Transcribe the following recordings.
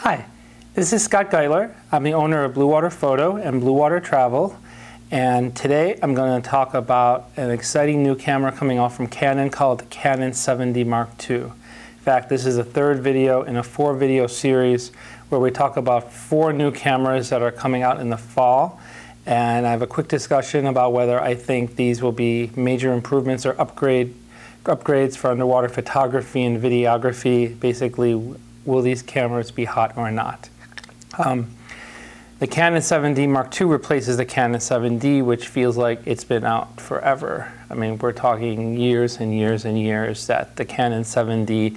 Hi, this is Scott Gietler. I'm the owner of Bluewater Photo and Bluewater Travel, and today I'm going to talk about an exciting new camera coming off from Canon called the Canon 7D Mark II. In fact, this is the third video in a 4-video series where we talk about 4 new cameras that are coming out in the fall, and I have a quick discussion about whether I think these will be major improvements or upgrades for underwater photography and videography. Basically, will these cameras be hot or not? The Canon 7D Mark II replaces the Canon 7D, which feels like it's been out forever. I mean, we're talking years and years and years that the Canon 7D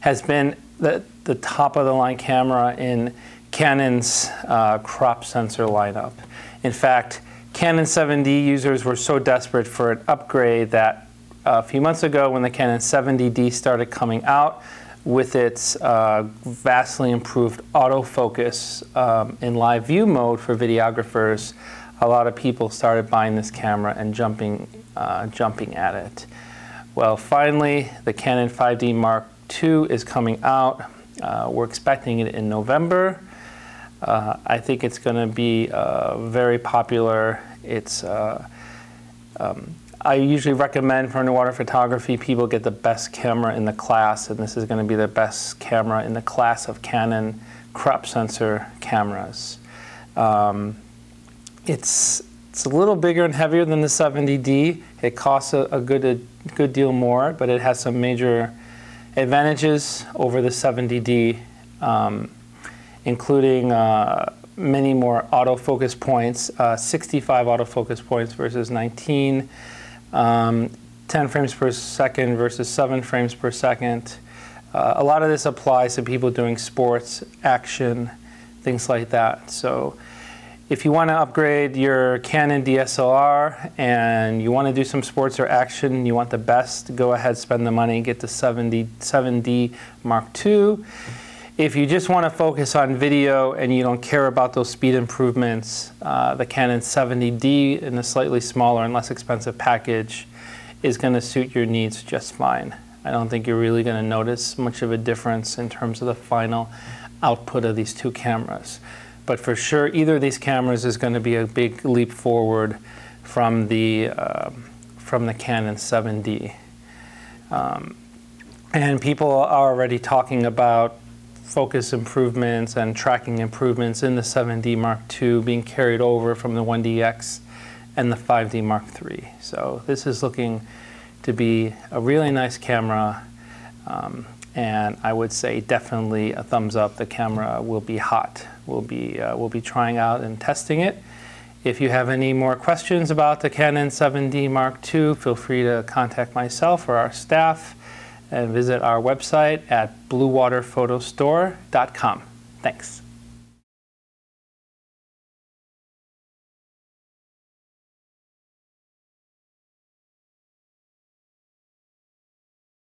has been the top of the line camera in Canon's crop sensor lineup. In fact, Canon 7D users were so desperate for an upgrade that a few months ago when the Canon 70D started coming out, with its vastly improved autofocus in live view mode for videographers, a lot of people started buying this camera and jumping at it. Well, finally, the Canon 5D Mark II is coming out. We're expecting it in November. I think it's going to be very popular. It's I usually recommend for underwater photography, people get the best camera in the class, and this is going to be the best camera in the class of Canon crop sensor cameras. It's a little bigger and heavier than the 70D. It costs a good deal more, but it has some major advantages over the 70D, including many more autofocus points, 65 autofocus points versus 19. 10 frames per second versus 7 frames per second. A lot of this applies to people doing sports, action, things like that. So if you want to upgrade your Canon DSLR and you want to do some sports or action, you want the best, go ahead, spend the money, get the 7D Mark II. If you just want to focus on video and you don't care about those speed improvements, the Canon 70D in a slightly smaller and less expensive package is going to suit your needs just fine. I don't think you're really going to notice much of a difference in terms of the final output of these two cameras. But for sure, either of these cameras is going to be a big leap forward from the Canon 7D. And people are already talking about focus improvements and tracking improvements in the 7D Mark II being carried over from the 1DX and the 5D Mark III. So this is looking to be a really nice camera, and I would say definitely a thumbs up. The camera will be hot. We'll be trying out and testing it. If you have any more questions about the Canon 7D Mark II, feel free to contact myself or our staff, and visit our website at bluewaterphotostore.com. Thanks.